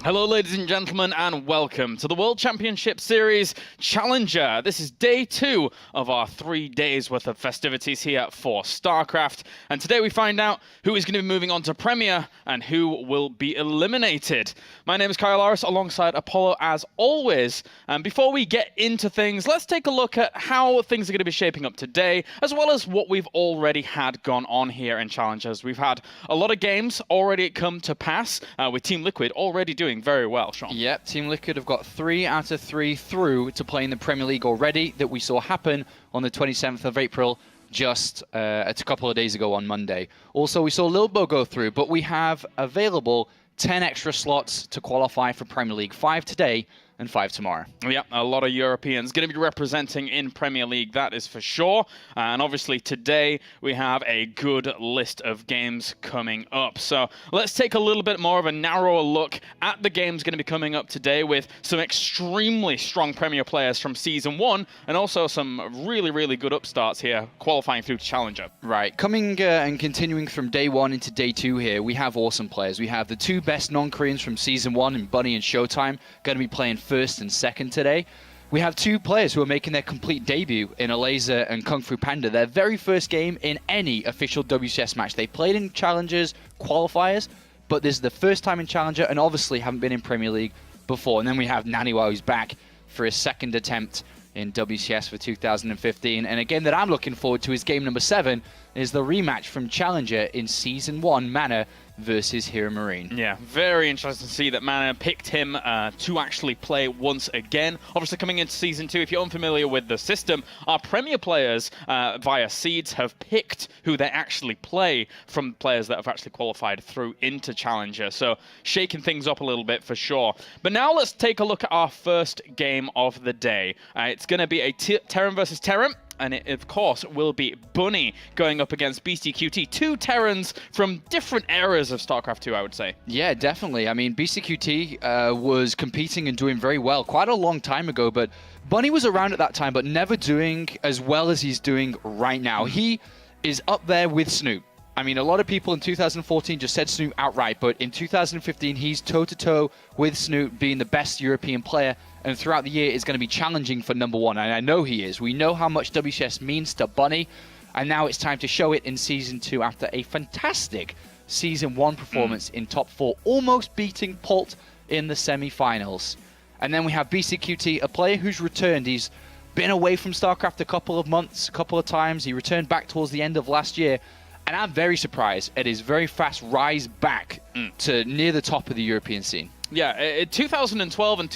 Hello, ladies and gentlemen, and welcome to the World Championship Series Challenger. This is day 2 of our 3 days worth of festivities here for StarCraft. And today we find out who is going to be moving on to Premier and who will be eliminated. My name is Kyle Loris, alongside Apollo as always. And before we get into things, let's take a look at how things are going to be shaping up today, as well as what we've already had gone on here in Challengers. We've had a lot of games already come to pass, with Team Liquid already doing very well, Sean. Yep, Team Liquid have got 3 out of 3 through to play in the Premier League already, that we saw happen on the 27th of April, just a couple of days ago on Monday. Also, we saw Lilbo go through, but we have available 10 extra slots to qualify for Premier League, 5 today and 5 tomorrow. Yeah, a lot of Europeans going to be representing in Premier League, that is for sure. And obviously today we have a good list of games coming up. So let's take a little bit more of a narrower look at the games going to be coming up today, with some extremely strong Premier players from Season 1 and also some really, really good upstarts here qualifying through to Challenger. Right, coming and continuing from day 1 into day 2 here, we have awesome players. We have the 2 best non-Koreans from Season 1 in Bunny and Showtime going to be playing first and second today. We have 2 players who are making their complete debut in Alazer and Kung Fu Panda, their very first game in any official WCS match. They played in Challengers qualifiers, but this is the first time in Challenger and obviously haven't been in Premier League before. And then we have Naniwa, who's back for his second attempt in WCS for 2015. And a game that I'm looking forward to is game number 7, is the rematch from Challenger in Season 1, Mana versus Hero Marine. Yeah, very interesting to see that Mana picked him to actually play once again. Obviously coming into Season 2, if you're unfamiliar with the system, our Premier players via seeds have picked who they actually play from players that have actually qualified through into Challenger. So shaking things up a little bit for sure. But now let's take a look at our first game of the day. It's going to be a Terran versus Terran. And it, of course, will be Bunny going up against Beastyqt. 2 Terrans from different eras of StarCraft 2, I would say. Yeah, definitely. I mean, Beastyqt was competing and doing very well quite a long time ago, but Bunny was around at that time, but never doing as well as he's doing right now. He is up there with Snoop. I mean, a lot of people in 2014 just said Snoop outright, but in 2015, he's toe-to-toe with Snoop, being the best European player, and throughout the year is going to be challenging for #1, and I know he is. We know how much WCS means to Bunny, and now it's time to show it in Season 2 after a fantastic Season 1 performance in top 4, almost beating Pult in the semi-finals. And then we have Beastyqt, a player who's returned. He's been away from StarCraft a couple of months, a couple of times. He returned back towards the end of last year. And I'm very surprised at his very fast rise back to near the top of the European scene. Yeah, in 2012 and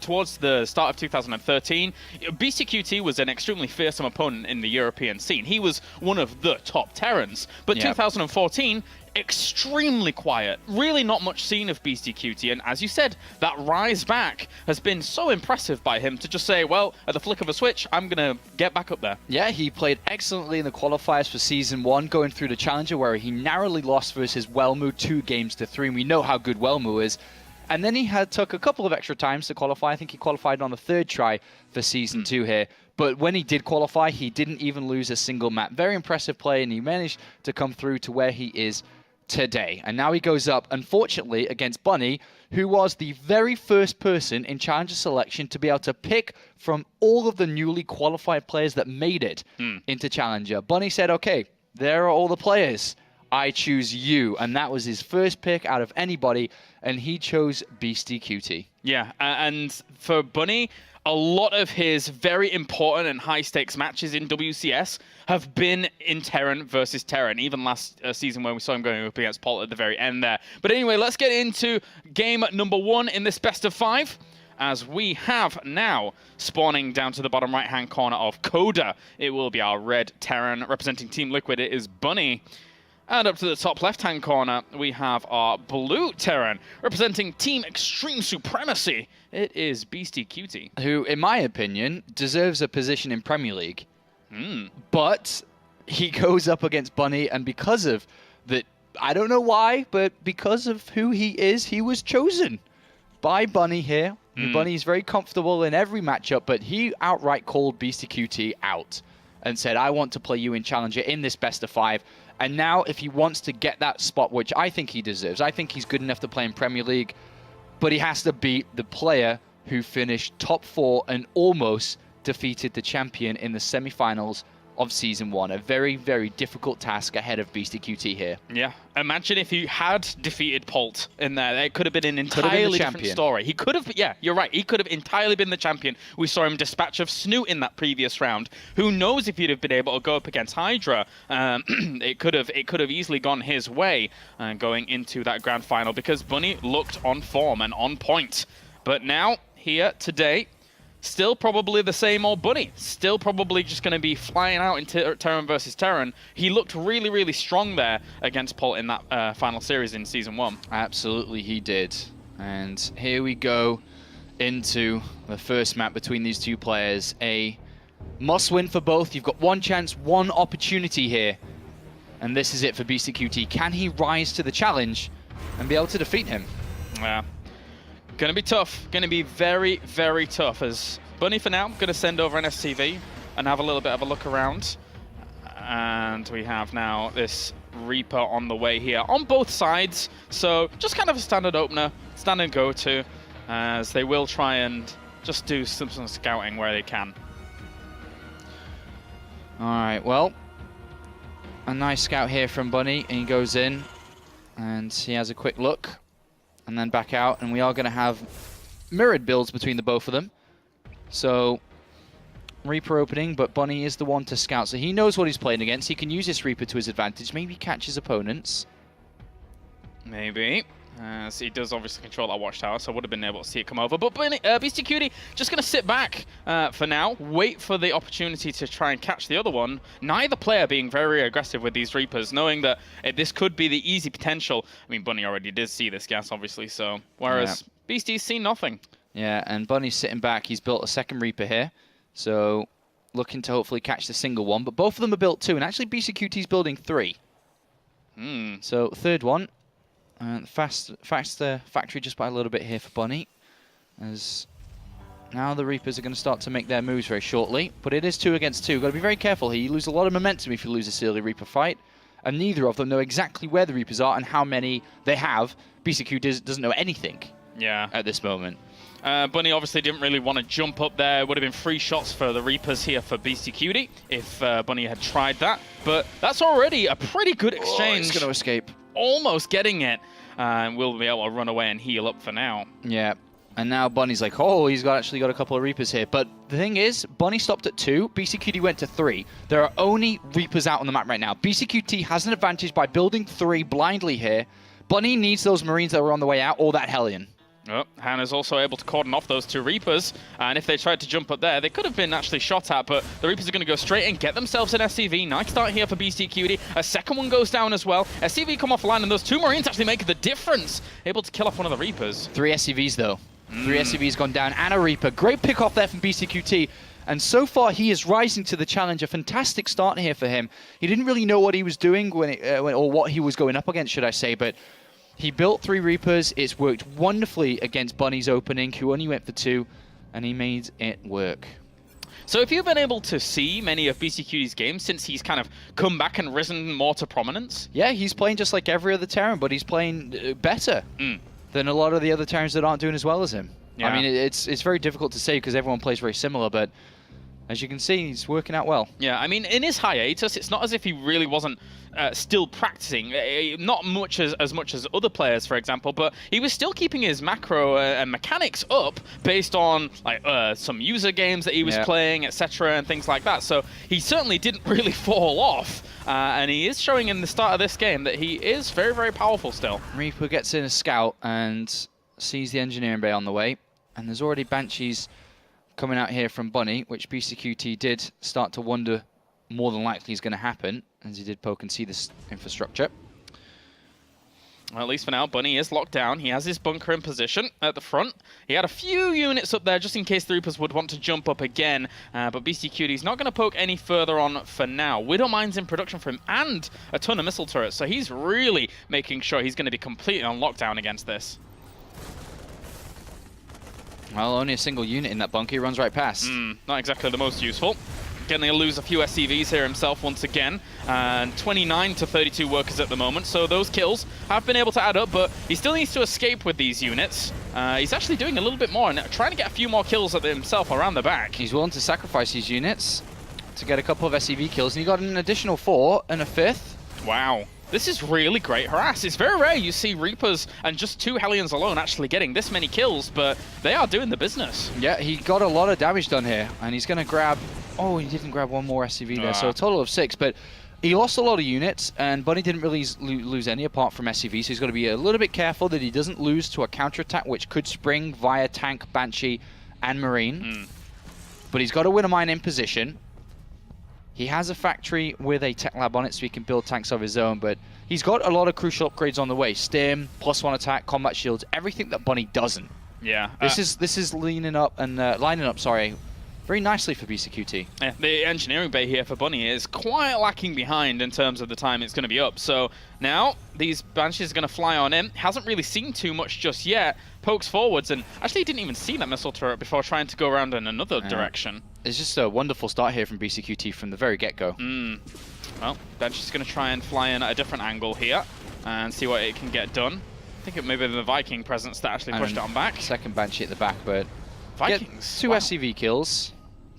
towards the start of 2013, Beastyqt was an extremely fearsome opponent in the European scene. He was one of the top Terrans. But 2014, extremely quiet. Really not much seen of Beastyqt. And as you said, that rise back has been so impressive by him to just say, well, at the flick of a switch, I'm going to get back up there. Yeah, he played excellently in the qualifiers for Season 1, going through the Challenger, where he narrowly lost versus Wellmu 2-3. And we know how good Wellmu is. And then he took a couple of extra times to qualify. I think he qualified on the 3rd try for Season 2 here. But when he did qualify, he didn't even lose a single map. Very impressive play, and he managed to come through to where he is today. And now he goes up, unfortunately, against Bunny, who was the very first person in Challenger selection to be able to pick from all of the newly qualified players that made it into Challenger. Bunny said, okay, there are all the players. I choose you. And that was his first pick out of anybody, and he chose Beastyqt. Yeah, and for Bunny, a lot of his very important and high-stakes matches in WCS have been in Terran versus Terran, even last season when we saw him going up against Paul at the very end there. But anyway, let's get into game number 1 in this best of 5, as we have now spawning down to the bottom right-hand corner of Coda. It will be our red Terran representing Team Liquid. It is Bunny. And up to the top left-hand corner, we have our blue Terran representing Team Extreme Supremacy. It is Beastyqt, who, in my opinion, deserves a position in Premier League. But he goes up against Bunny, and because of that, I don't know why, but because of who he is, he was chosen by Bunny here. Bunny is very comfortable in every matchup, but he outright called Beastyqt out and said, I want to play you in Challenger in this best of 5. And now, if he wants to get that spot, which I think he deserves, I think he's good enough to play in Premier League, but he has to beat the player who finished top 4 and almost defeated the champion in the semi-finals of Season 1. A very, very difficult task ahead of Beastyqt here. Yeah. Imagine if you had defeated Polt in there. It could have been an entirely different story. He could have, yeah, you're right. He could have entirely been the champion. We saw him dispatch of Snoot in that previous round. Who knows if he'd have been able to go up against Hydra. It could have easily gone his way going into that grand final because Bunny looked on form and on point. But now, here, today, still probably the same old Bunny. Still probably just going to be flying out into Terran versus Terran. He looked really, really strong there against Polt in that final series in Season 1. Absolutely, he did. And here we go into the first map between these two players. A must-win for both. You've got one chance, one opportunity here. And this is it for Beastyqt. Can he rise to the challenge and be able to defeat him? Yeah. Going to be tough. Going to be very, very tough. As Bunny, for now, going to send over an SCV and have a little bit of a look around. And we have now this Reaper on the way here on both sides. So just kind of a standard opener, standard go-to, as they will try and just do some scouting where they can. All right, well, a nice scout here from Bunny, and he goes in, and he has a quick look. And then back out, and we are going to have mirrored builds between the both of them. So, Reaper opening, but Bunny is the one to scout, so he knows what he's playing against. He can use this Reaper to his advantage, maybe catch his opponents. Maybe. So he does obviously control that watchtower, so I would have been able to see it come over. But Beastyqt just going to sit back for now, wait for the opportunity to try and catch the other one. Neither player being very aggressive with these Reapers, knowing that this could be the easy potential. I mean, Bunny already did see this gas, obviously, so whereas Beasty's seen nothing. Yeah, and Bunny's sitting back. He's built a second Reaper here, so looking to hopefully catch the single one. But both of them are built 2, and actually Beastyqt's building 3. So third one. Faster factory just by a little bit here for Bunny, as now the Reapers are going to start to make their moves very shortly. But it is 2 against 2. Got to be very careful here. You lose a lot of momentum if you lose this early Reaper fight, and neither of them know exactly where the Reapers are and how many they have. Beastyqt doesn't know anything. Yeah. At this moment. Bunny obviously didn't really want to jump up there. It would have been 3 shots for the Reapers here for Beastyqt if Bunny had tried that. But that's already a pretty good exchange. He's going to escape. Almost getting it. And we'll be able to run away and heal up for now. Yeah. And now Bunny's like, oh, he's actually got a couple of Reapers here. But the thing is, Bunny stopped at 2. Beastyqt went to 3. There are only Reapers out on the map right now. Beastyqt has an advantage by building 3 blindly here. Bunny needs those Marines that were on the way out or that Hellion. Oh, Hannah's also able to cordon off those 2 Reapers, and if they tried to jump up there, they could have been actually shot at, but the Reapers are going to go straight and get themselves an SCV. Nice start here for Beastyqt. A second one goes down as well. SCV come offline, and those 2 Marines actually make the difference. Able to kill off one of the Reapers. 3 SCVs, though. 3 SCVs gone down, and a Reaper. Great pick off there from Beastyqt. And so far, he is rising to the challenge. A fantastic start here for him. He didn't really know what he was doing or what he was going up against, should I say, but he built 3 Reapers. It's worked wonderfully against Bunny's opening, who only went for 2, and he made it work. So if you've been able to see many of Beastyqt's games since he's kind of come back and risen more to prominence? Yeah, he's playing just like every other Terran, but he's playing better than a lot of the other Terrans that aren't doing as well as him. Yeah. I mean, it's very difficult to say because everyone plays very similar, but as you can see, he's working out well. Yeah, I mean, in his hiatus, it's not as if he really wasn't still practicing. Not much as much as other players, for example, but he was still keeping his macro and mechanics up based on like some user games that he was playing, etc., and things like that. So he certainly didn't really fall off, and he is showing in the start of this game that he is very, very powerful still. Reaper gets in a scout and sees the engineering bay on the way, and there's already Banshees coming out here from Bunny, which Beastyqt did start to wonder more than likely is going to happen, as he did poke and see this infrastructure. Well, at least for now, Bunny is locked down. He has his bunker in position at the front. He had a few units up there just in case the Reapers would want to jump up again, but Beastyqt is not going to poke any further on for now. Widow Mine's in production for him and a ton of missile turrets, so he's really making sure he's going to be completely on lockdown against this. Well, only a single unit in that bunker. He runs right past. Not exactly the most useful. Gonna lose a few SCVs here himself once again, and 29 to 32 workers at the moment, so those kills have been able to add up, but he still needs to escape with these units. He's actually doing a little bit more and trying to get a few more kills at himself around the back. He's willing to sacrifice his units to get a couple of SCV kills, and he got an additional 4 and a 5th. Wow. This is really great harass. It's very rare you see Reapers and just 2 Hellions alone actually getting this many kills, but they are doing the business. Yeah, he got a lot of damage done here, and he's going to grab... Oh, he didn't grab one more SCV there, so a total of 6, but he lost a lot of units, and Bunny didn't really lose any apart from SCV, so he's got to be a little bit careful that he doesn't lose to a counterattack, which could spring via Tank, Banshee, and Marine. But he's got to win a mine in position. He has a factory with a tech lab on it, so he can build tanks of his own, but he's got a lot of crucial upgrades on the way. Stim, +1 attack, combat shields, everything that Bunny doesn't. Yeah. This is lining up, very nicely for Beastyqt. Yeah, the engineering bay here for Bunny is quite lacking behind in terms of the time it's going to be up. So now these Banshees are going to fly on in. Hasn't really seen too much just yet. Pokes forwards and actually didn't even see that missile turret before trying to go around in another direction. It's just a wonderful start here from Beastyqt from the very get-go. Well, Banshee's going to try and fly in at a different angle here and see what it can get done. I think it may be the Viking presence that actually pushed it on back. Second Banshee at the back, but Vikings. 2 SCV kills,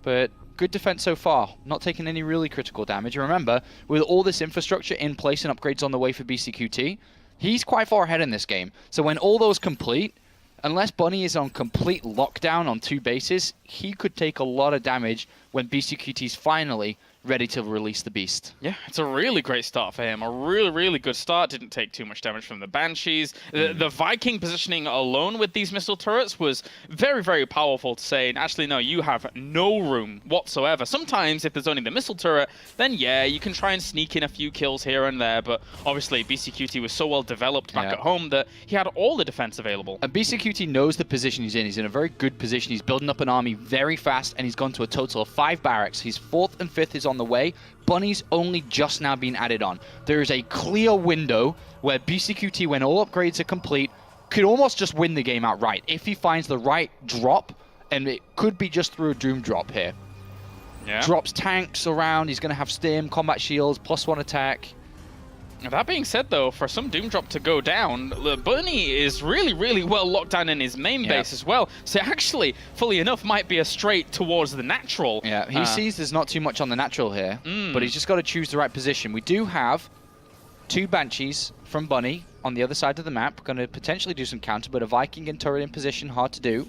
but good defense so far. Not taking any really critical damage. And remember, with all this infrastructure in place and upgrades on the way for Beastyqt, he's quite far ahead in this game. So when all those complete, unless Bunny is on complete lockdown on 2 bases, he could take a lot of damage when Beastyqt's finally ready to release the beast. Yeah, it's a really great start for him. A really, really good start. Didn't take too much damage from the Banshees. The Viking positioning alone with these missile turrets was very, very powerful to say, and actually, no, you have no room whatsoever. Sometimes, if there's only the missile turret, then yeah, you can try and sneak in a few kills here and there, but obviously, Beastyqt was so well developed back at home that he had all the defense available. And Beastyqt knows the position he's in. He's in a very good position. He's building up an army very fast, and he's gone to a total of 5 barracks. His 4th and 5th is on the way. Bunny's only just now been added on. There is a clear window where Beastyqt, when all upgrades are complete, could almost just win the game outright if he finds the right drop, and it could be just through a Doom drop here. Yeah. Drops tanks around, he's going to have Stim, combat shields, +1 attack. That being said, though, for some Doom Drop to go down, Bunny is really, really well locked down in his main base as well. So actually, fully enough, might be a straight towards the natural. Yeah, he sees there's not too much on the natural here, but he's just got to choose the right position. We do have 2 Banshees from Bunny on the other side of the map. Going to potentially do some counter, but a Viking and turret in position, hard to do.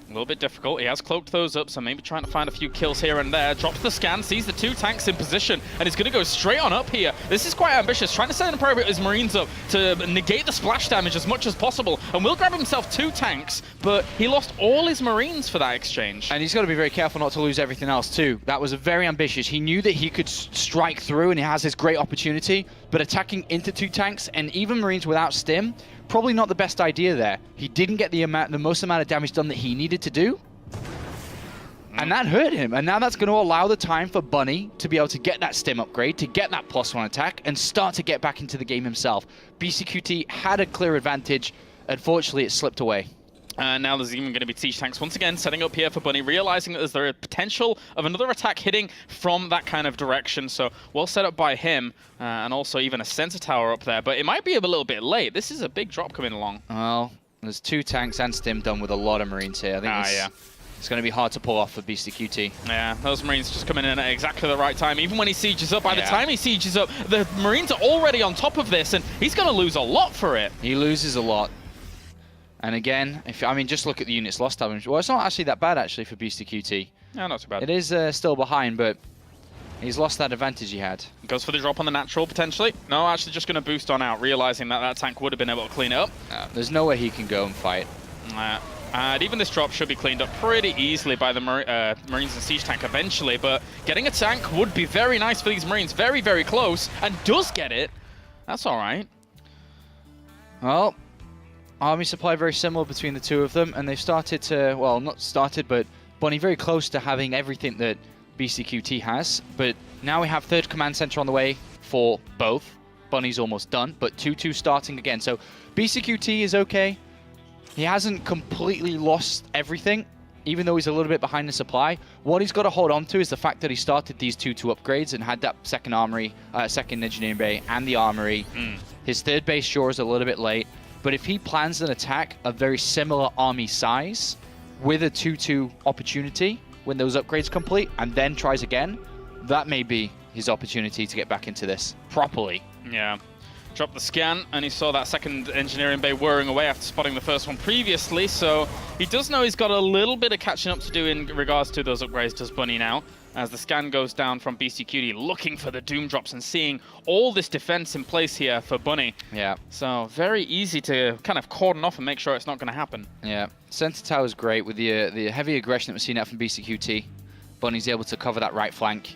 A little bit difficult. He has cloaked those up, so maybe trying to find a few kills here and there. Drops the scan, sees the 2 tanks in position, and he's going to go straight on up here. This is quite ambitious, trying to send his Marines up to negate the splash damage as much as possible, and will grab himself 2 tanks, but he lost all his Marines for that exchange. And he's got to be very careful not to lose everything else too. That was very ambitious. He knew that he could strike through, and he has this great opportunity, but attacking into 2 tanks, and even Marines without Stim, probably not the best idea there. He didn't get the most amount of damage done that he needed to do. And that hurt him. And now that's going to allow the time for Bunny to be able to get that Stim upgrade, to get that +1 attack, and start to get back into the game himself. Beastyqt had a clear advantage. Unfortunately, it slipped away. Now there's even going to be siege tanks once again setting up here for Bunny, realizing that there's the potential of another attack hitting from that kind of direction. So well set up by him, and also even a sensor tower up there. But it might be a little bit late. This is a big drop coming along. Well, there's 2 tanks and Stim done with a lot of Marines here. I think it's going to be hard to pull off for Beastyqt. Yeah, those Marines just coming in at exactly the right time. Even when he sieges up, by the time he sieges up, the Marines are already on top of this, and he's going to lose a lot for it. He loses a lot. And again, just look at the units lost damage. Well, it's not actually that bad, actually, for Beastyqt. No, not too bad. It is still behind, but he's lost that advantage he had. Goes for the drop on the natural, potentially. No, actually just going to boost on out, realizing that that tank would have been able to clean it up. There's nowhere he can go and fight. And even this drop should be cleaned up pretty easily by the Marines and Siege Tank eventually, but getting a tank would be very nice for these Marines. Very, very close, and does get it. That's all right. Well, army supply very similar between the 2 of them, and they've started to, well, not started, but Bunny very close to having everything that Beastyqt has. But now we have 3rd command center on the way for both. Bunny's almost done, but 2-2 starting again. So Beastyqt is okay. He hasn't completely lost everything, even though he's a little bit behind the supply, what he's got to hold on to is the fact that he started these 2-2 upgrades and had that second armory, second engineering bay and the armory. His third base sure is a little bit late, but if he plans an attack of very similar army size with a 2-2 opportunity when those upgrades complete and then tries again, that may be his opportunity to get back into this properly. Yeah. Dropped the scan, and he saw that second engineering bay whirring away after spotting the first one previously, so he does know he's got a little bit of catching up to do in regards to those upgrades, does Bunny now, as the scan goes down from Beastyqt, looking for the Doom drops and seeing all this defense in place here for Bunny. Yeah. So very easy to kind of cordon off and make sure it's not going to happen. Yeah. Center tower is great with the heavy aggression that we're seeing out from Beastyqt. Bunny's able to cover that right flank.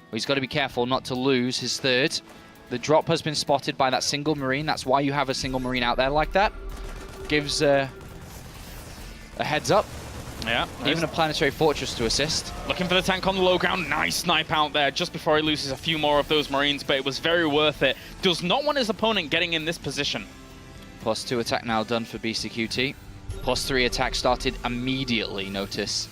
But he's got to be careful not to lose his third. The drop has been spotted by that single Marine. That's why you have a single Marine out there like that. Gives a heads up. Yeah. Even a planetary fortress to assist. Looking for the tank on the low ground. Nice snipe out there just before he loses a few more of those Marines, but it was very worth it. Does not want his opponent getting in this position. +2 attack now done for Beastyqt. +3 attack started immediately, notice.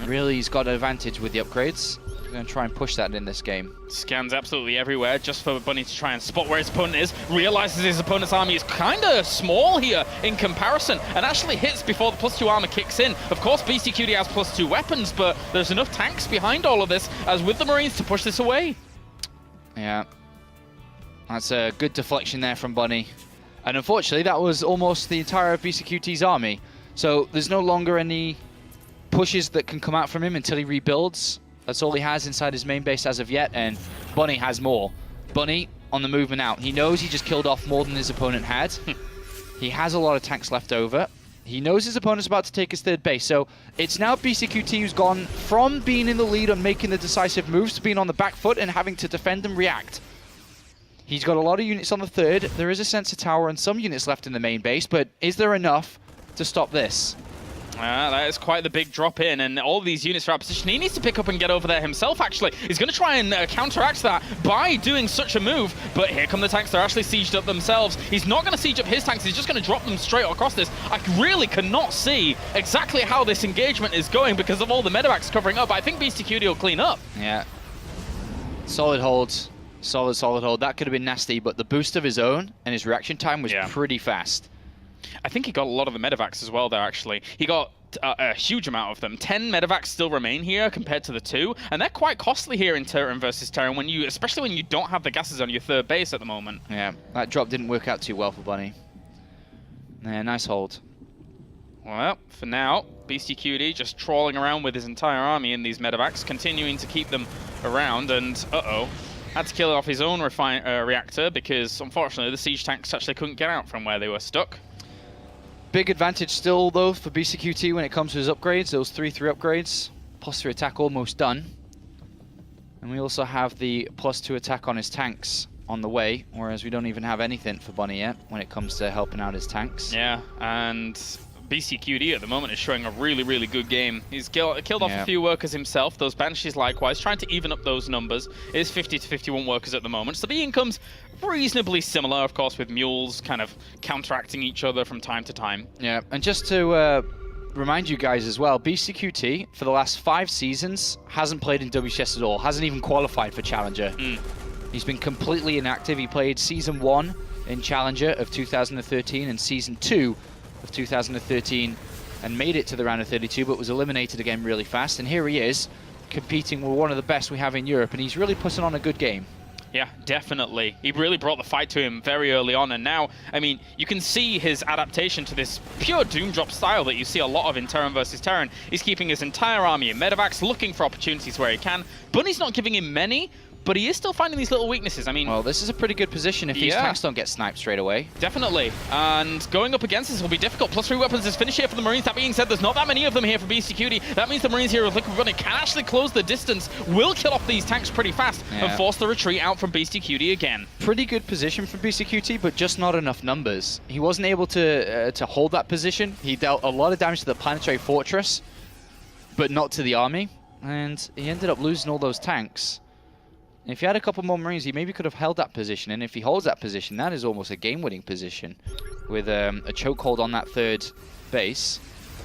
Really, he's got an advantage with the upgrades. Going to try and push that in this game. Scans absolutely everywhere just for Bunny to try and spot where his opponent is. Realizes his opponent's army is kind of small here in comparison and actually hits before the +2 armor kicks in. Of course, Beastyqt has +2 weapons, but there's enough tanks behind all of this as with the Marines to push this away. Yeah. That's a good deflection there from Bunny. And unfortunately, that was almost the entire of Beastyqt's army. So there's no longer any pushes that can come out from him until he rebuilds. That's all he has inside his main base as of yet, and Bunny has more. Bunny on the movement out. He knows he just killed off more than his opponent had. He has a lot of tanks left over. He knows his opponent's about to take his third base, so it's now Beastyqt who's gone from being in the lead and making the decisive moves to being on the back foot and having to defend and react. He's got a lot of units on the third. There is a sensor tower and some units left in the main base, but is there enough to stop this? That is quite the big drop in, and all these units are out of position. He needs to pick up and get over there himself, actually. He's going to try and counteract that by doing such a move, but here come the tanks. They're actually sieged up themselves. He's not going to siege up his tanks. He's just going to drop them straight across this. I really cannot see exactly how this engagement is going because of all the medevacs covering up. I think Beastyqt will clean up. Yeah. Solid hold. Solid hold. That could have been nasty, but the boost of his own and his reaction time was pretty fast. I think he got a lot of the medevacs as well there, actually. He got a huge amount of them. 10 medevacs still remain here compared to the 2, and they're quite costly here in Terran versus Terran, especially when you don't have the gases on your third base at the moment. Yeah, that drop didn't work out too well for Bunny. Yeah, nice hold. Well, for now, Beastyqt just trawling around with his entire army in these medevacs, continuing to keep them around, and had to kill off his own reactor because, unfortunately, the siege tanks actually couldn't get out from where they were stuck. Big advantage still, though, for Beastyqt when it comes to his upgrades. Those 3-3 upgrades. +3 attack almost done. And we also have the +2 attack on his tanks on the way, whereas we don't even have anything for Bunny yet when it comes to helping out his tanks. Yeah, and Beastyqt at the moment is showing a really, really good game. He's killed off a few workers himself. Those Banshees likewise, trying to even up those numbers. It is 50 to 51 workers at the moment. So the income's reasonably similar, of course, with mules kind of counteracting each other from time to time. Yeah, and just to remind you guys as well, Beastyqt, for the last 5 seasons, hasn't played in WCS at all. Hasn't even qualified for Challenger. He's been completely inactive. He played Season 1 in Challenger of 2013 and Season 2 of 2013 and made it to the round of 32, but was eliminated again really fast. And here he is, competing with one of the best we have in Europe, and he's really putting on a good game. Yeah, definitely. He really brought the fight to him very early on, and now, I mean, you can see his adaptation to this pure Doom Drop style that you see a lot of in Terran versus Terran. He's keeping his entire army in medevacs, looking for opportunities where he can. Bunny's not giving him many, but he is still finding these little weaknesses. I mean, well, this is a pretty good position if these tanks don't get sniped straight away. Definitely. And going up against this will be difficult. +3 weapons is finished here for the Marines. That being said, there's not that many of them here for Beastyqt. That means the Marines here with Liquid Bunny can actually close the distance, will kill off these tanks pretty fast, and force the retreat out from Beastyqt again. Pretty good position from Beastyqt, but just not enough numbers. He wasn't able to hold that position. He dealt a lot of damage to the planetary fortress, but not to the army. And he ended up losing all those tanks. If he had a couple more Marines, he maybe could have held that position. And if he holds that position, that is almost a game-winning position with a chokehold on that third base.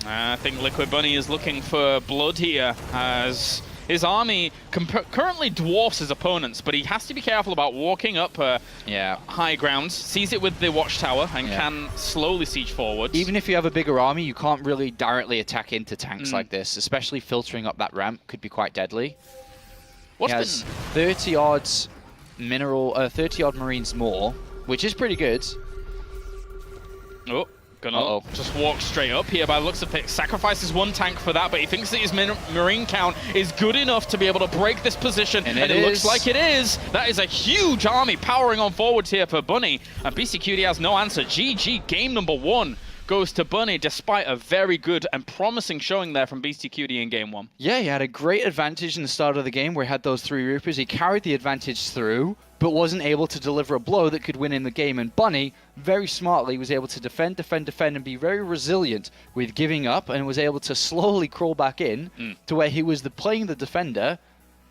I think Liquid Bunny is looking for blood here, as his army currently dwarfs his opponents, but he has to be careful about walking up high grounds, sees it with the watchtower, and can slowly siege forwards. Even if you have a bigger army, you can't really directly attack into tanks like this, especially filtering up that ramp could be quite deadly. He has 30 odd Marines more, which is pretty good. Oh. Gonna just walk straight up here by the looks of it. Sacrifices one tank for that, but he thinks that his Marine count is good enough to be able to break this position, and it looks like it is. That is a huge army powering on forwards here for Bunny, and Beastyqt has no answer. GG, game number 1 goes to Bunny, despite a very good and promising showing there from Beastyqt in game 1. Yeah, he had a great advantage in the start of the game where he had those 3 Reapers. He carried the advantage through, but wasn't able to deliver a blow that could win in the game. And Bunny, very smartly, was able to defend, and be very resilient with giving up, and was able to slowly crawl back in to where he was playing the defender,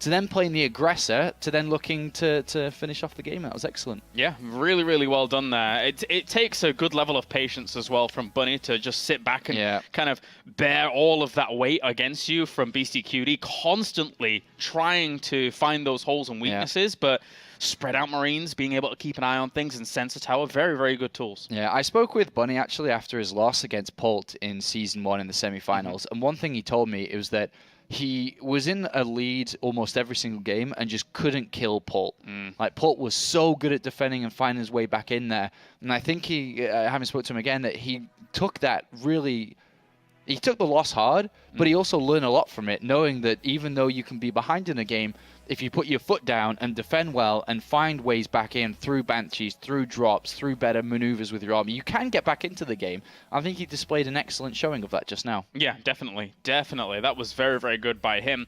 to then playing the aggressor, to then looking to finish off the game. That was excellent. Yeah, really, really well done there. It takes a good level of patience as well from Bunny to just sit back and kind of bear all of that weight against you from Beastyqt, constantly trying to find those holes and weaknesses, but spread out Marines, being able to keep an eye on things, and Sensor Tower, very, very good tools. Yeah, I spoke with Bunny actually after his loss against Polt in Season 1 in the semi-finals, and one thing he told me was that he was in a lead almost every single game and just couldn't kill Polt. Like, Polt was so good at defending and finding his way back in there. And I think he, having spoke to him again, that he took that really... He took the loss hard, but he also learned a lot from it, knowing that even though you can be behind in a game, if you put your foot down and defend well and find ways back in through Banshees, through drops, through better maneuvers with your army, you can get back into the game. I think he displayed an excellent showing of that just now. Yeah, definitely. Definitely. That was very, very good by him.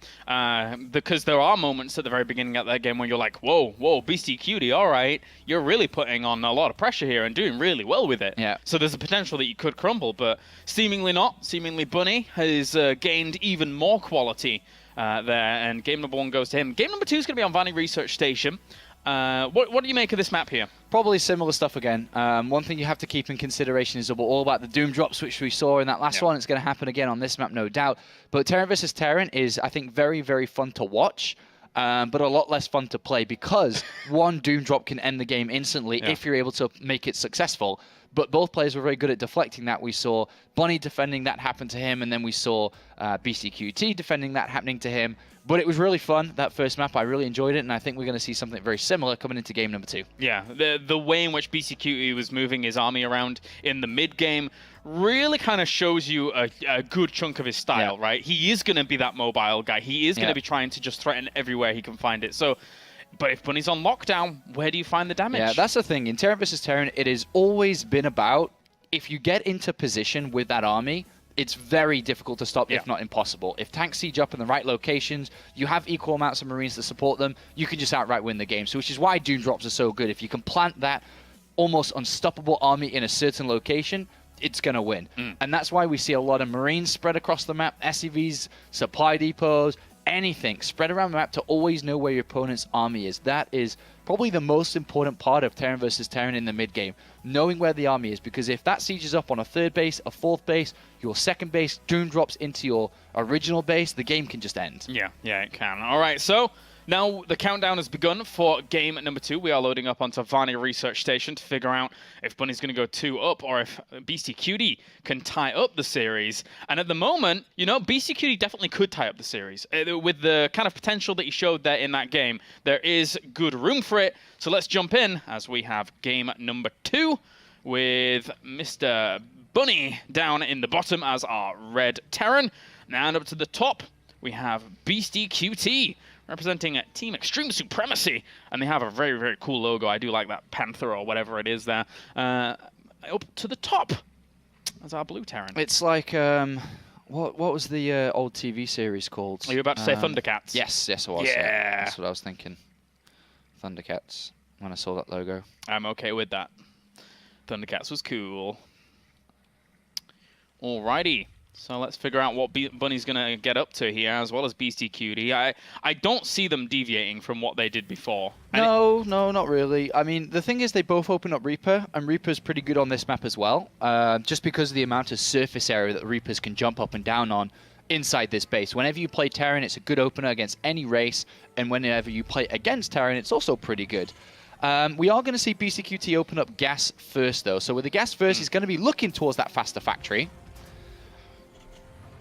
Because there are moments at the very beginning of that game where you're like, whoa, Beastyqt, all right, you're really putting on a lot of pressure here and doing really well with it. Yeah. So there's a potential that you could crumble, but seemingly not. Seemingly Bunny has gained even more quality there, and game number 1 goes to him. Game number 2 is going to be on Vani Research Station. What do you make of this map here? Probably similar stuff again. One thing you have to keep in consideration is all about the Doom drops, which we saw in that last one. It's going to happen again on this map, no doubt. But Terran vs. Terran is, I think, very, very fun to watch, but a lot less fun to play, because one Doom drop can end the game instantly if you're able to make it successful. But both players were very good at deflecting that. We saw Bunny defending that happen to him, and then we saw Beastyqt defending that happening to him. But it was really fun, that first map. I really enjoyed it, and I think we're going to see something very similar coming into game number 2. Yeah, the way in which Beastyqt was moving his army around in the mid-game really kind of shows you a good chunk of his style, right? He is going to be that mobile guy. He is going to be trying to just threaten everywhere he can find it. So, but if Bunny's on lockdown, where do you find the damage? Yeah, that's the thing. In Terran vs. Terran, it has always been about, if you get into position with that army, it's very difficult to stop, if not impossible. If tanks siege up in the right locations, you have equal amounts of Marines to support them, you can just outright win the game. So, which is why Doom drops are so good. If you can plant that almost unstoppable army in a certain location, it's going to win. And that's why we see a lot of Marines spread across the map, SCVs, supply depots, anything spread around the map to always know where your opponent's army is. That is probably the most important part of Terran versus Terran in the mid game, knowing where the army is, because if that sieges up on a 3rd base, a 4th base, your 2nd base, Doom drops into your original base, the game can just end. Yeah, it can. All right, so now the countdown has begun for game number 2. We are loading up onto Vani Research Station to figure out if Bunny's going to go 2 up or if Beastyqt can tie up the series. And at the moment, you know, Beastyqt definitely could tie up the series. With the kind of potential that he showed there in that game, there is good room for it. So let's jump in as we have game number 2 with Mr. Bunny down in the bottom as our red Terran. Now and up to the top, we have Beastyqt, representing Team Extreme Supremacy, and they have a very, very cool logo. I do like that panther or whatever it is there. Up to the top, that's our blue Terran. It's like, what was the old TV series called? Are you about to say Thundercats? Yes, I was. Yeah. That's what I was thinking. Thundercats, when I saw that logo. I'm okay with that. Thundercats was cool. Alrighty. So let's figure out what Bunny's going to get up to here, as well as Beastyqt. I don't see them deviating from what they did before. No, not really. I mean, the thing is they both open up Reaper, and Reaper's pretty good on this map as well, just because of the amount of surface area that Reapers can jump up and down on inside this base. Whenever you play Terran, it's a good opener against any race, and whenever you play against Terran, it's also pretty good. We are going to see Beastyqt open up gas first, though. So with the gas first, he's going to be looking towards that faster factory.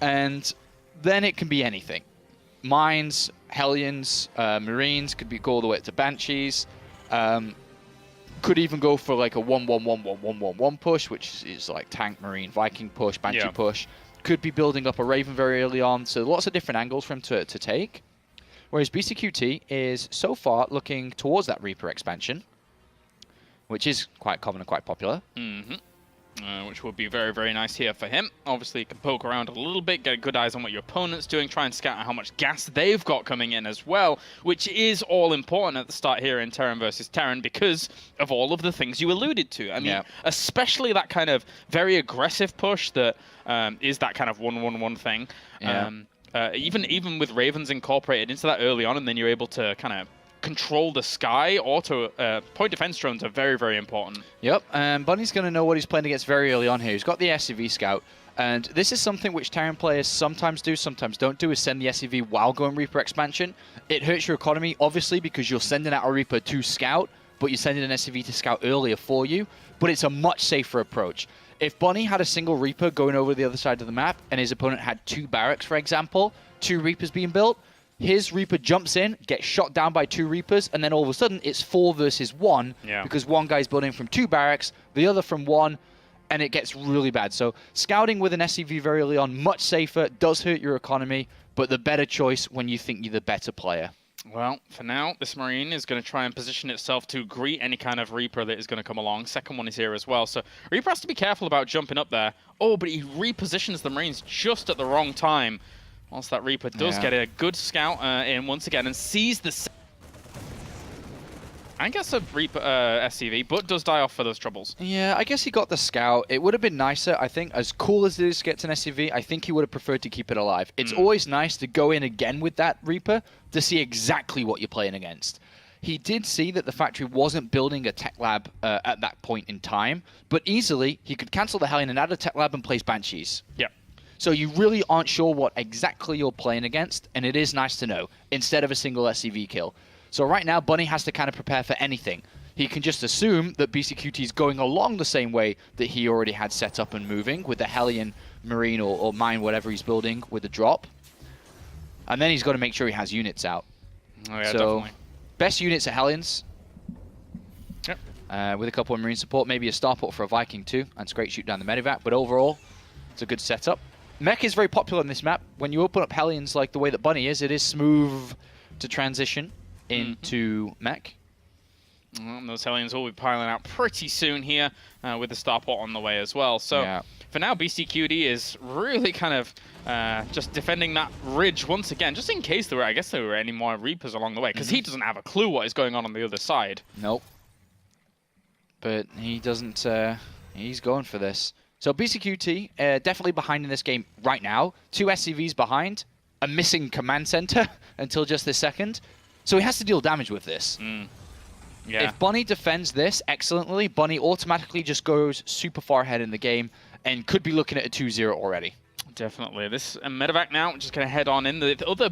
And then it can be anything. Mines, Hellions, Marines, could be go all the way up to Banshees. Could even go for like a 1-1-1-1-1-1-1 push, which is like tank, Marine, Viking push, Banshee push. Could be building up a Raven very early on. So lots of different angles for him to take. Whereas Beastyqt is so far looking towards that Reaper expansion, which is quite common and quite popular. Which would be very, very nice here for him. Obviously, you can poke around a little bit, get good eyes on what your opponent's doing, try and scout out how much gas they've got coming in as well, which is all important at the start here in Terran versus Terran because of all of the things you alluded to. I mean, especially that kind of very aggressive push that is that kind of 1-1-1 thing. Even with Ravens incorporated into that early on, and then you're able to kind of control the sky. Point defense drones are very, very important. Yep, and Bunny's going to know what he's playing against very early on here. He's got the SCV scout, and this is something which Terran players sometimes do, sometimes don't do, is send the SCV while going Reaper expansion. It hurts your economy, obviously, because you're sending out a Reaper to scout, but you're sending an SCV to scout earlier for you, but it's a much safer approach. If Bunny had a single Reaper going over the other side of the map, and his opponent had 2 barracks, for example, 2 Reapers being built, his Reaper jumps in, gets shot down by 2 Reapers, and then all of a sudden it's 4 versus 1 because one guy's building from 2 barracks, the other from 1, and it gets really bad. So scouting with an SCV very early on, much safer, does hurt your economy, but the better choice when you think you're the better player. Well, for now, this Marine is going to try and position itself to greet any kind of Reaper that is going to come along. Second one is here as well. So Reaper has to be careful about jumping up there. Oh, but he repositions the Marines just at the wrong time. Once that Reaper does get a good scout in once again and sees the... I guess a Reaper SCV, but does die off for those troubles. Yeah, I guess he got the scout. It would have been nicer, I think, as cool as it is to get an SCV, I think he would have preferred to keep it alive. It's always nice to go in again with that Reaper to see exactly what you're playing against. He did see that the factory wasn't building a tech lab at that point in time, but easily he could cancel the Hellion and add a tech lab and place Banshees. Yep. So you really aren't sure what exactly you're playing against, and it is nice to know, instead of a single SCV kill. So right now, Bunny has to kind of prepare for anything. He can just assume that Beastyqt is going along the same way that he already had set up and moving, with the Hellion, Marine, or Mine, whatever he's building, with the drop. And then he's got to make sure he has units out. Oh yeah, definitely. Best units are Hellions. Yep. With a couple of Marine support, maybe a Starport for a Viking too, and straight shoot down the medevac. But overall, it's a good setup. Mech is very popular on this map. When you open up Hellions like the way that Bunny is, it is smooth to transition into mech. Well, those Hellions will be piling out pretty soon here with the Starport on the way as well. So for now, Beastyqt is really kind of just defending that ridge once again, just in case there were any more Reapers along the way, because he doesn't have a clue what is going on the other side. Nope. But he doesn't, he's going for this. So Beastyqt, definitely behind in this game right now. 2 SCVs behind, a missing command center until just this second. So he has to deal damage with this. Yeah. If Bunny defends this excellently, Bunny automatically just goes super far ahead in the game and could be looking at a 2-0 already. Definitely. This medevac now, just going to head on in. The other...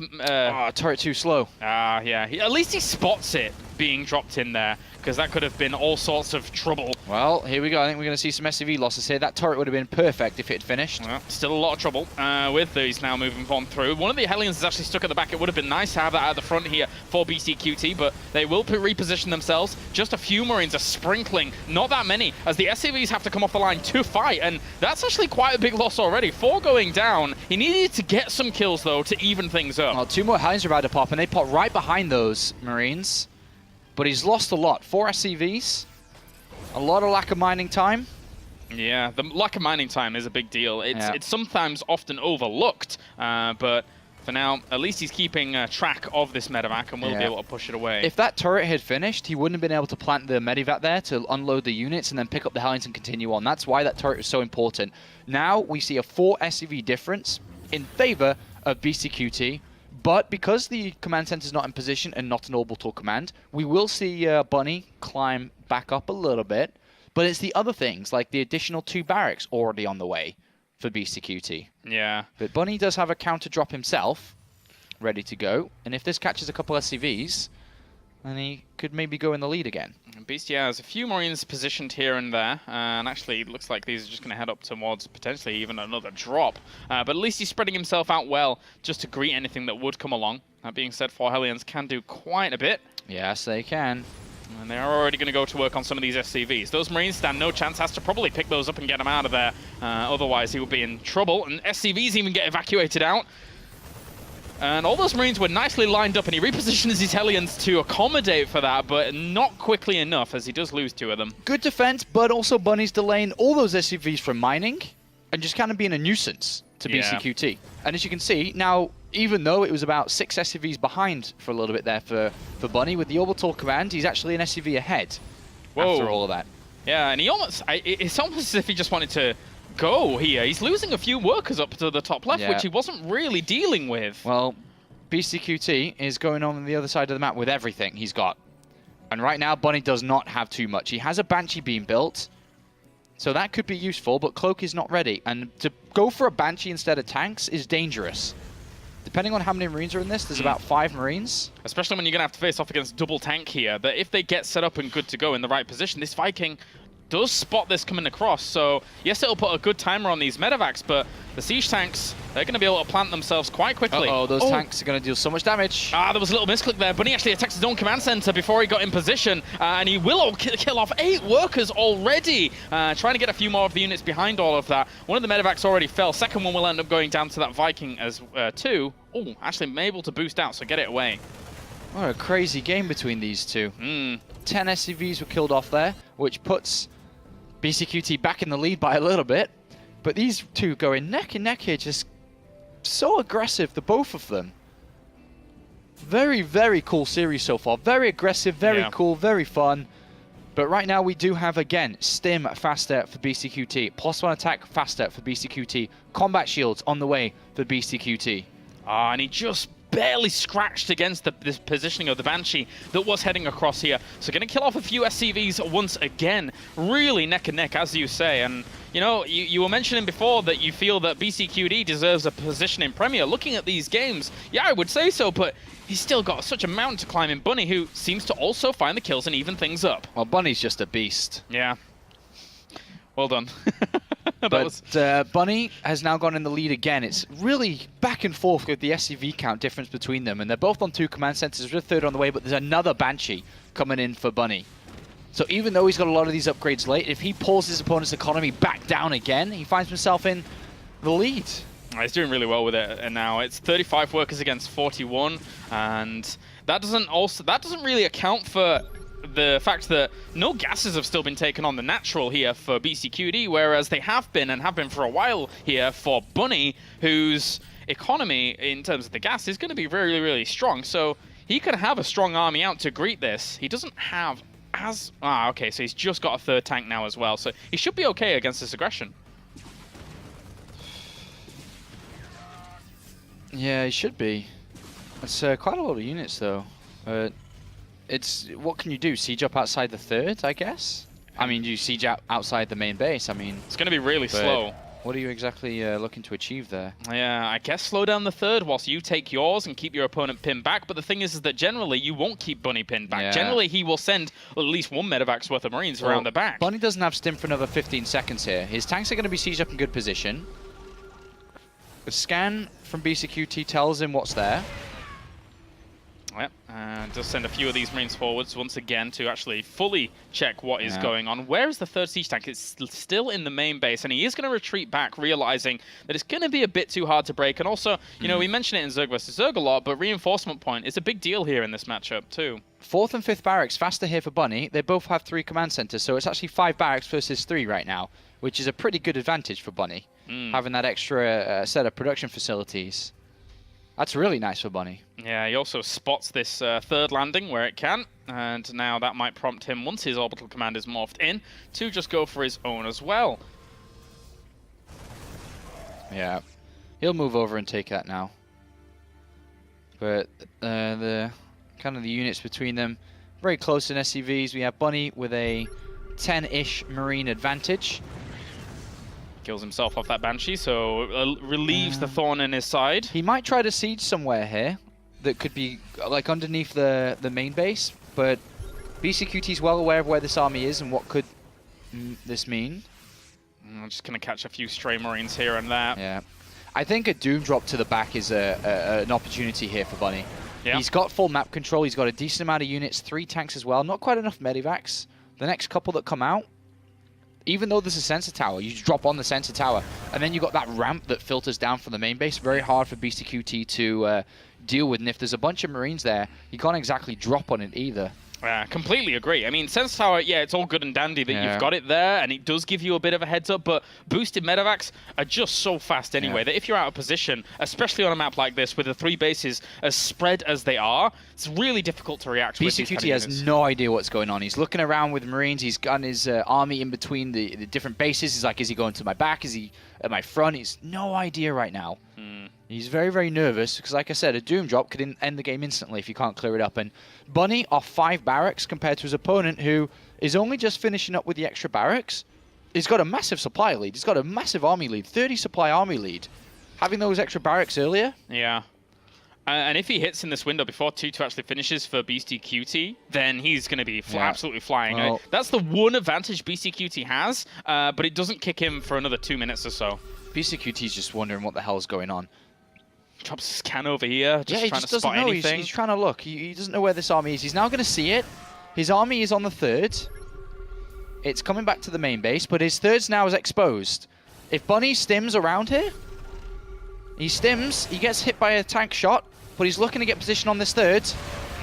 turret too slow. Yeah. At least he spots it being dropped in there, because that could have been all sorts of trouble. Well, here we go. I think we're going to see some SCV losses here. That turret would have been perfect if it had finished. Well, still a lot of trouble with these now moving on through. One of the Hellions is actually stuck at the back. It would have been nice to have that at the front here for Beastyqt, but they will reposition themselves. Just a few Marines are sprinkling, not that many, as the SCVs have to come off the line to fight, and that's actually quite a big loss already. 4 going down. He needed to get some kills, though, to even things up. Well, 2 more Hellions are about to pop, and they pop right behind those Marines. But he's lost a lot. 4 SCVs, a lot of lack of mining time. Yeah, the lack of mining time is a big deal. It's sometimes often overlooked, but For now, at least he's keeping track of this medevac and will be able to push it away. If that turret had finished, he wouldn't have been able to plant the medevac there to unload the units and then pick up the Hellions and continue on. That's why that turret was so important. Now we see a 4 SCV difference in favor of Beastyqt. But because the command center is not in position and not an orbital command, we will see Bunny climb back up a little bit. But it's the other things, like the additional 2 barracks already on the way for Beastyqt. Yeah. But Bunny does have a counter drop himself, ready to go. And if this catches a couple SCVs, then he could maybe go in the lead again. Beasty has a few Marines positioned here and there, and actually it looks like these are just going to head up towards potentially even another drop. But at least he's spreading himself out well just to greet anything that would come along. That being said, 4 Hellions can do quite a bit. Yes, they can. And they're already going to go to work on some of these SCVs. Those Marines stand no chance, has to probably pick those up and get them out of there. Otherwise he will be in trouble, and SCVs even get evacuated out. And all those Marines were nicely lined up, and he repositions his Hellions to accommodate for that, but not quickly enough, as he does lose 2 of them. Good defense, but also Bunny's delaying all those SCVs from mining and just kind of being a nuisance to Beastyqt. And as you can see, now, even though it was about 6 SCVs behind for a little bit there for Bunny, with the orbital command, he's actually an SCV ahead after all of that. Yeah, and he almost, it's almost as if he just wanted to go here. He's losing a few workers up to the top left, which he wasn't really dealing with. Well, Beastyqt is going on the other side of the map with everything he's got. And right now, Bunny does not have too much. He has a Banshee being built, so that could be useful, but Cloak is not ready. And to go for a Banshee instead of tanks is dangerous. Depending on how many Marines are in this, there's about 5 Marines. Especially when you're going to have to face off against double tank here. But if they get set up and good to go in the right position, this Viking does spot this coming across. So yes, it'll put a good timer on these medevacs, but the siege tanks, they're going to be able to plant themselves quite quickly. Uh-oh, those tanks are going to deal so much damage. There was a little misclick there. Bunny actually attacks his own command center before he got in position, and he will kill off 8 workers already, trying to get a few more of the units behind all of that. One of the medevacs already fell. Second one will end up going down to that Viking as too. Oh, actually able to boost out, so get it away. What a crazy game between these two. 10 SCVs were killed off there, which puts Beastyqt back in the lead by a little bit. But these two going neck and neck here, just so aggressive, the both of them. Very, very cool series so far. Very aggressive, very cool, very fun. But right now we do have, again, Stim faster for Beastyqt. +1 attack faster for Beastyqt. Combat shields on the way for Beastyqt. And he just barely scratched against this positioning of the Banshee that was heading across here. So going to kill off a few SCVs once again. Really neck and neck, as you say. And, you know, you were mentioning before that you feel that Beastyqt deserves a position in Premier. Looking at these games, yeah, I would say so, but he's still got such a mountain to climb in. Bunny, who seems to also find the kills and even things up. Well, Bunny's just a beast. Yeah. Well done. But Bunny has now gone in the lead again. It's really back and forth with the SCV count difference between them. And they're both on 2 command centers. There's a third on the way, but there's another Banshee coming in for Bunny. So even though he's got a lot of these upgrades late, if he pulls his opponent's economy back down again, he finds himself in the lead. He's doing really well with it, and now it's 35 workers against 41, and that doesn't really account for the fact that no gases have still been taken on the natural here for Beastyqt, whereas they have been for a while here for Bunny, whose economy in terms of the gas is going to be really, really strong. So he could have a strong army out to greet this. He doesn't have as... okay, so he's just got a 3rd tank now as well, so he should be okay against this aggression. Yeah, he should be. It's quite a lot of units, though. It's what can you do? Siege up outside the 3rd, I guess? I mean, you siege out outside the main base. I mean... It's going to be really slow. What are you exactly looking to achieve there? Yeah, I guess slow down the 3rd whilst you take yours and keep your opponent pinned back. But the thing is that generally you won't keep Bunny pinned back. Yeah. Generally, he will send at least 1 medevac's worth of Marines around the back. Bunny doesn't have stim for another 15 seconds here. His tanks are going to be sieged up in good position. A scan from Beastyqt tells him what's there. Yep, and does send a few of these Marines forwards once again to actually fully check what is going on. Where is the 3rd siege tank? It's still in the main base, and he is going to retreat back, realizing that it's going to be a bit too hard to break. And also, you know, we mentioned it in Zerg vs. Zerg a lot, but reinforcement point is a big deal here in this matchup too. 4th and 5th barracks faster here for Bunny. They both have 3 command centers, so it's actually 5 barracks versus 3 right now, which is a pretty good advantage for Bunny, having that extra set of production facilities. That's really nice for Bunny. Yeah, he also spots this third landing where it can, and now that might prompt him, once his orbital command is morphed in, to just go for his own as well. Yeah, he'll move over and take that now. But the kind of the units between them, very close in SCVs. We have Bunny with a 10-ish Marine advantage. Kills himself off that Banshee, so relieves the thorn in his side. He might try to siege somewhere here that could be like underneath the main base, but Beastyqt is well aware of where this army is and what could this mean. I'm just going to catch a few stray Marines here and there. Yeah. I think a Doom drop to the back is an opportunity here for Bunny. Yeah. He's got full map control, he's got a decent amount of units, 3 tanks as well, not quite enough medivacs. The next couple that come out, even though there's a sensor tower, you just drop on the sensor tower, and then you got that ramp that filters down from the main base. Very hard for Beastyqt to deal with, and if there's a bunch of Marines there, you can't exactly drop on it either. Completely agree. I mean, Sensor Tower, yeah, it's all good and dandy that you've got it there, and it does give you a bit of a heads up, but boosted medevacs are just so fast anyway that if you're out of position, especially on a map like this with the 3 bases as spread as they are, it's really difficult to react with these Beastyqt has no idea what's going on. He's looking around with Marines, he's got his army in between the different bases. He's like, is he going to my back? Is he at my front? He's no idea right now. He's very, very nervous because, like I said, a Doom drop could end the game instantly if you can't clear it up. And Bunny off 5 barracks compared to his opponent, who is only just finishing up with the extra barracks. He's got a massive supply lead. He's got a massive army lead, 30 supply army lead. Having those extra barracks earlier. Yeah. And if he hits in this window before 2-2 actually finishes for Beastyqt, then he's going to be absolutely flying. Well, that's the one advantage Beastyqt has, but it doesn't kick him for another 2 minutes or so. Beastyqt's just wondering what the hell's going on. Drops his scan over here, just trying to spot anything. He's trying to look. He doesn't know where this army is. He's now going to see it. His army is on the 3rd. It's coming back to the main base, but his 3rd's now is exposed. If Bunny stims around here, he stims, he gets hit by a tank shot, but he's looking to get position on this 3rd.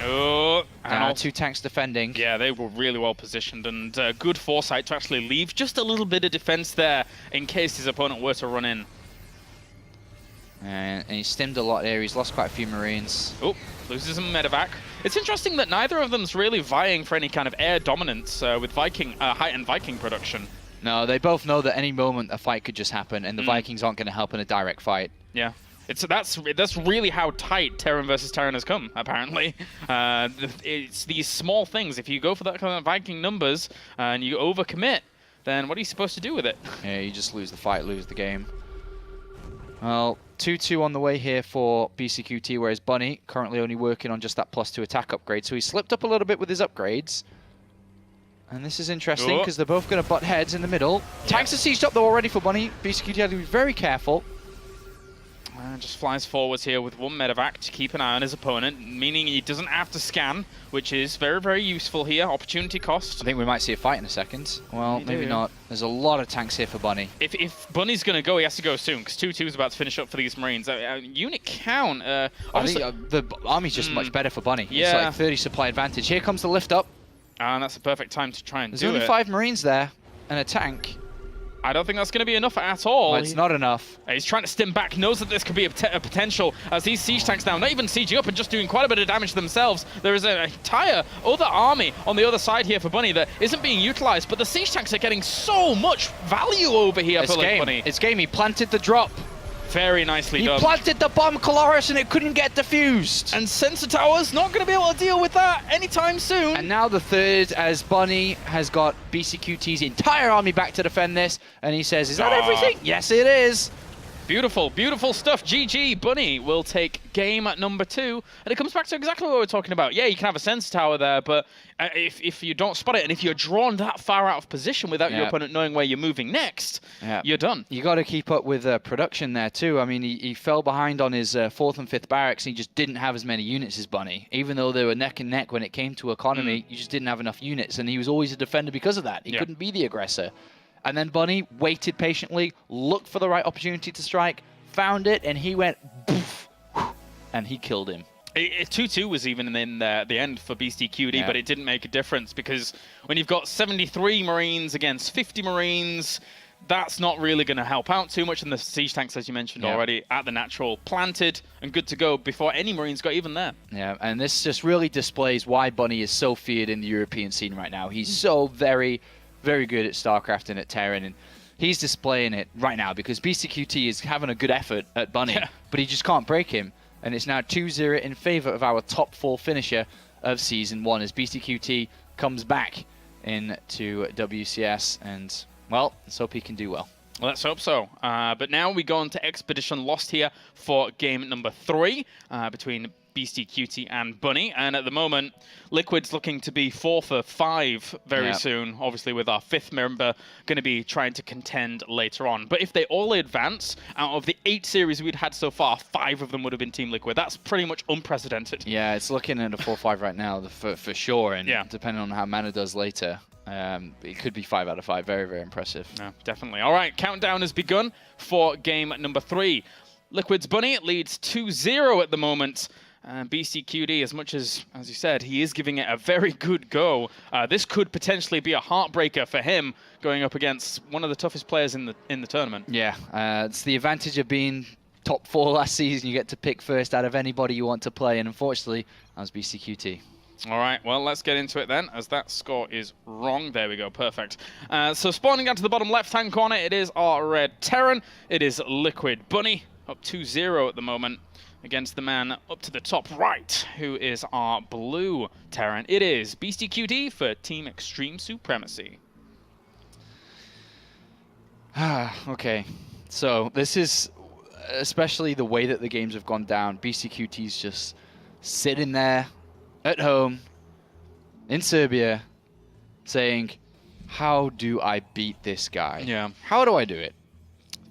Oh, and 2 tanks defending. Yeah, they were really well positioned, and good foresight to actually leave just a little bit of defense there in case his opponent were to run in. And he stimmed a lot here. He's lost quite a few Marines. Oh, loses a medevac. It's interesting that neither of them's really vying for any kind of air dominance with heightened Viking production. No, they both know that any moment a fight could just happen, and the Vikings aren't going to help in a direct fight. Yeah. That's really how tight Terran versus Terran has come, apparently. It's these small things. If you go for that kind of Viking numbers and you overcommit, then what are you supposed to do with it? Yeah, you just lose the fight, lose the game. Well, 2-2 on the way here for Beastyqt, whereas Bunny currently only working on just that +2 attack upgrade. So he slipped up a little bit with his upgrades. And this is interesting because they're both going to butt heads in the middle. Tanks are sieged up though already for Bunny. Beastyqt had to be very careful. Just flies forwards here with 1 medevac to keep an eye on his opponent, meaning he doesn't have to scan, which is very, very useful here. Opportunity cost. I think we might see a fight in a second. Well, maybe not. There's a lot of tanks here for Bunny. If Bunny's going to go, he has to go soon, because 2-2 is about to finish up for these Marines. Unit count, I think the army's just much better for Bunny. Yeah. It's like 30 supply advantage. Here comes the lift up. And that's the perfect time to try and do it. There's only 5 Marines there and a tank. I don't think that's going to be enough at all. Well, it's not enough. He's trying to stim back, knows that this could be a potential as these siege tanks now, not even sieging up and just doing quite a bit of damage themselves. There is an entire other army on the other side here for Bunny that isn't being utilized, but the siege tanks are getting so much value over here for Bunny. It's game. He planted the drop. Very nicely done. He planted the bomb, Coloris, and it couldn't get defused. And Sensor Tower's not going to be able to deal with that anytime soon. And now the 3rd, as Bunny has got Beastyqt's entire army back to defend this. And he says, is that everything? Yes, it is. Beautiful, beautiful stuff. GG. Bunny will take game at number 2. And it comes back to exactly what we're talking about. Yeah, you can have a sensor tower there, but if you don't spot it, and if you're drawn that far out of position without your opponent knowing where you're moving next, you're done. You got to keep up with production there too. I mean, he fell behind on his 4th and 5th barracks. And he just didn't have as many units as Bunny. Even though they were neck and neck when it came to economy, you just didn't have enough units. And he was always a defender because of that. He couldn't be the aggressor. And then Bunny waited patiently, looked for the right opportunity to strike, found it, and he went poof, and he killed him. 2-2 was even in the end for Beastyqt, but it didn't make a difference because when you've got 73 Marines against 50 Marines, that's not really going to help out too much. And the siege tanks, as you mentioned already, at the natural, planted and good to go before any Marines got even there. Yeah, and this just really displays why Bunny is so feared in the European scene right now. He's so very, very good at StarCraft and at Terran, and he's displaying it right now because Beastyqt is having a good effort at Bunny, but he just can't break him. And it's now 2-0 in favor of our top 4 finisher of Season 1 as Beastyqt comes back into WCS, and well, let's hope he can do well. Let's hope so. But now we go on to Expedition Lost here for game number 3 between Beastyqt and Bunny. And at the moment, Liquid's looking to be 4 for 5 very soon. Obviously, with our 5th member going to be trying to contend later on. But if they all advance, out of the 8 series we'd had so far, 5 of them would have been Team Liquid. That's pretty much unprecedented. Yeah, it's looking at a 4-5 right now for sure. And depending on how Mana does later, it could be 5 out of 5. Very, very impressive. Yeah, definitely. All right, countdown has begun for game number 3. Liquid's Bunny leads 2-0 at the moment. Beastyqt, as much as you said, he is giving it a very good go. This could potentially be a heartbreaker for him going up against one of the toughest players in the tournament. Yeah, it's the advantage of being top 4 last season. You get to pick first out of anybody you want to play, and unfortunately, that was Beastyqt. All right, well, let's get into it then, as that score is wrong. There we go, perfect. So spawning down to the bottom left-hand corner, it is our red Terran. It is Liquid Bunny, up 2-0 at the moment, against the man up to the top right, who is our blue Terran. It is Beastyqt for Team Extreme Supremacy. Okay, so this is, especially the way that the games have gone down, Beastyqt's just sitting there at home in Serbia saying, how do I beat this guy? Yeah. How do I do it?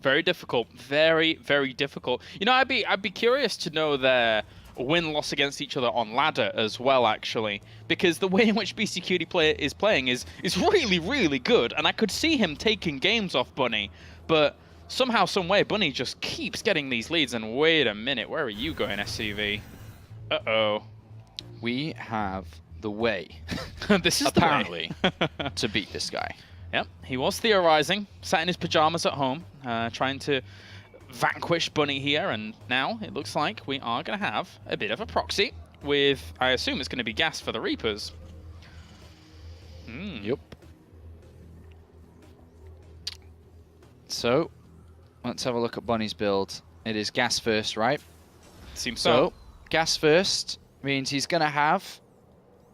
Very difficult. Very, very difficult. You know, I'd be curious to know their win-loss against each other on ladder as well, actually, because the way in which Beastyqt is playing is really, really good, and I could see him taking games off Bunny, but somehow, some way, Bunny just keeps getting these leads. And wait a minute, where are you going, SCV? Uh-oh. We have the way, this is apparently, to beat this guy. Yep, he was theorizing, sat in his pajamas at home, trying to vanquish Bunny here, and now it looks like we are going to have a bit of a proxy with, I assume it's going to be gas for the Reapers. Yep. So, let's have a look at Bunny's build. It is gas first, right? Seems so. Gas first means he's going to have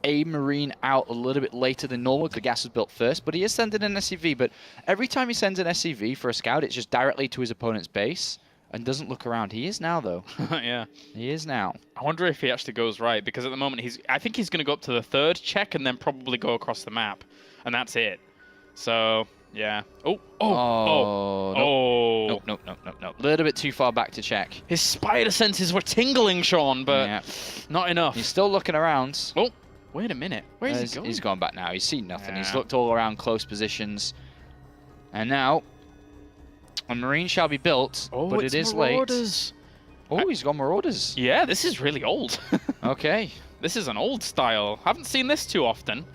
a Marine out a little bit later than normal because the gas was built first, but he is sending an SCV. But every time he sends an SCV for a scout, it's just directly to his opponent's base and doesn't look around. He is now, though. Yeah. He is now. I wonder if he actually goes right, because at the moment, I think he's going to go up to the 3rd check and then probably go across the map, and that's it. So, yeah. No. No. A little bit too far back to check. His spider senses were tingling, Sean, but not enough. He's still looking around. Oh, wait a minute. Where is he going? He's gone back now. He's seen nothing. He's looked all around close positions. And now, a Marine shall be built, but it is Marauders. late. Oh, he's got Marauders. Yeah, this is really old. Okay. This is an old style. Haven't seen this too often.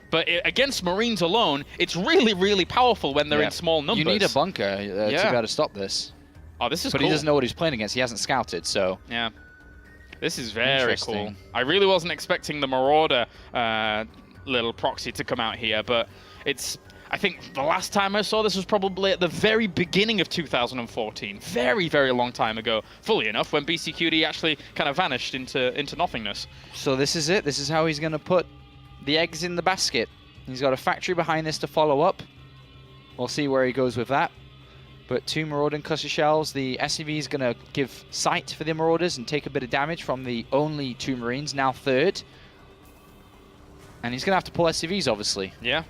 But against Marines alone, it's really, really powerful when they're in small numbers. You need a bunker to be able to stop this. Oh, this is cool. But he doesn't know what he's playing against. He hasn't scouted, so... Yeah. This is very cool. I really wasn't expecting the Marauder little proxy to come out here, but it's... I think the last time I saw this was probably at the very beginning of 2014. Very, very long time ago, fully enough, when Beastyqt actually kind of vanished into nothingness. So this is it. This is how he's going to put the eggs in the basket. He's got a factory behind this to follow up. We'll see where he goes with that. But 2 Marauding Cluster Shells. The SCV is going to give sight for the Marauders and take a bit of damage from the only 2 Marines, now 3rd. And he's going to have to pull SCVs, obviously. Yeah.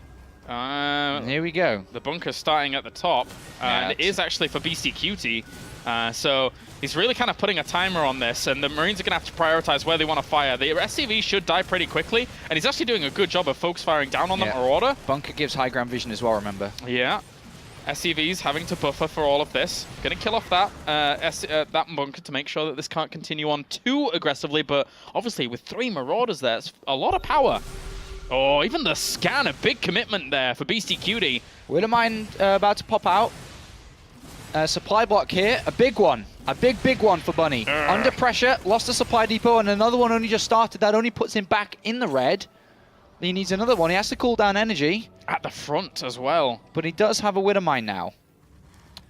And here we go. The bunker's starting at the top. And it is actually for Beastyqt. So he's really kind of putting a timer on this, and the Marines are going to have to prioritize where they want to fire. The SCV should die pretty quickly, and he's actually doing a good job of focus firing down on the Marauder. Bunker gives high ground vision as well, remember. Yeah. SCV's having to buffer for all of this. Going to kill off that that bunker to make sure that this can't continue on too aggressively, but obviously with 3 Marauders there, it's a lot of power. Oh, even the scan, a big commitment there for Beastyqt. Wouldn't mind about to pop out. supply block here, a big one. A big one for Bunny. Under pressure, lost a supply depot, and another one only just started. That only puts him back in the red. He needs another one. He has to cool down energy. At the front as well. But he does have a Widowmine now.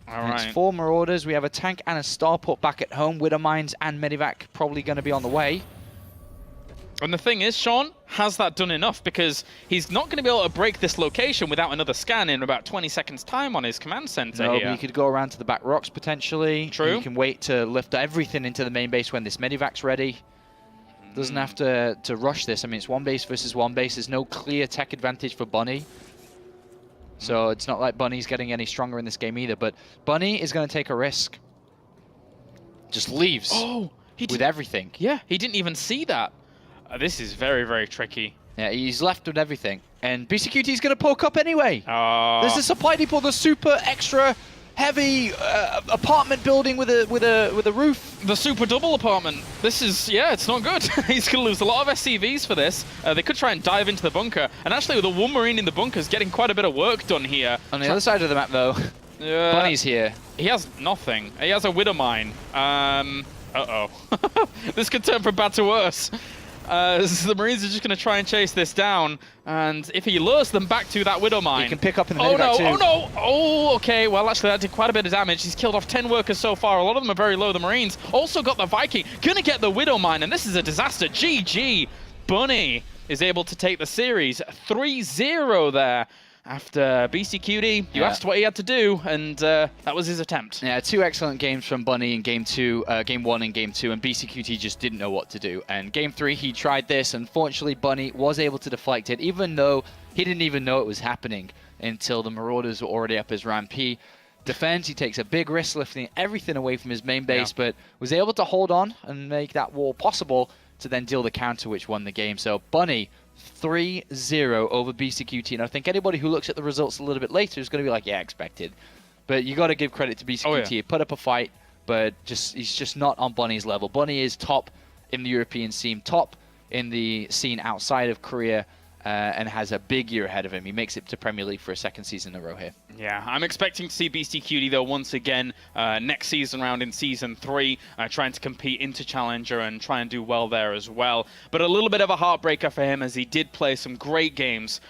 All right. It's 4 Marauders. We have a tank and a starport back at home. Widowmines and Medivac probably going to be on the way. And the thing is, Sean, has that done enough? Because he's not going to be able to break this location without another scan in about 20 seconds time on his command center No, here. but he could go around to the back rocks potentially. True. He can wait to lift everything into the main base when this Medivac's ready. Doesn't have to rush this. I mean, it's one base versus one base. There's no clear tech advantage for Bunny. So it's not like Bunny's getting any stronger in this game either. But Bunny is going to take a risk. Just leaves with everything. Yeah, he didn't even see that. This is very, very tricky. Yeah, he's left with everything. And Beastyqt is going to poke up anyway. Oh. There's a supply depot, the super extra heavy apartment building with a roof. The super double apartment. This is, yeah, it's not good. He's going to lose a lot of SCVs for this. They could try and dive into the bunker. And actually, with the one Marine in the bunker is getting quite a bit of work done here. On the other side of the map, though, Bunny's here. He has nothing. He has a Widowmine. Uh-oh. This could turn from bad to worse. So the Marines are just going to try and chase this down, and if he lures them back to that Widowmine... He can pick up in the Medivac too. Oh no! Oh, okay. Well, actually, that did quite a bit of damage. He's killed off 10 workers so far. A lot of them are very low. The Marines also got the Viking. Gonna get the Widowmine, and this is a disaster. GG. Bunny is able to take the series 3-0 there. After Beastyqt, you asked what he had to do, and that was his attempt. Yeah, 2 excellent games from Bunny in game 1 and game 2, and Beastyqt just didn't know what to do. And game 3, he tried this. Unfortunately, Bunny was able to deflect it, even though he didn't even know it was happening until the Marauders were already up his ramp. He defends, he takes a big risk lifting everything away from his main base, but was able to hold on and make that wall possible to then deal the counter, which won the game. So Bunny 3-0 over Beastyqt, and I think anybody who looks at the results a little bit later is going to be like, yeah, expected. But you got to give credit to Beastyqt. He put up a fight, but he's just not on Bunny's level. Bunny is top in the European scene, top in the scene outside of Korea, and has a big year ahead of him. He makes it to Premier League for a 2nd season in a row here. Yeah, I'm expecting to see Beastyqt, though, once again, next season round in Season 3, trying to compete into Challenger and try and do well there as well. But a little bit of a heartbreaker for him, as he did play some great games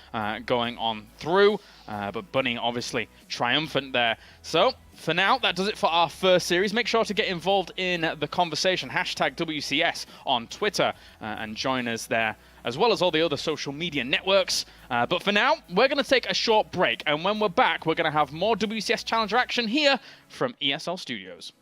going on through. But Bunny, obviously, triumphant there. So, for now, that does it for our first series. Make sure to get involved in the conversation, hashtag WCS on Twitter, and join us there, as well as all the other social media networks. But for now, we're going to take a short break, and when we're back, we're going to have more WCS Challenger action here from ESL Studios.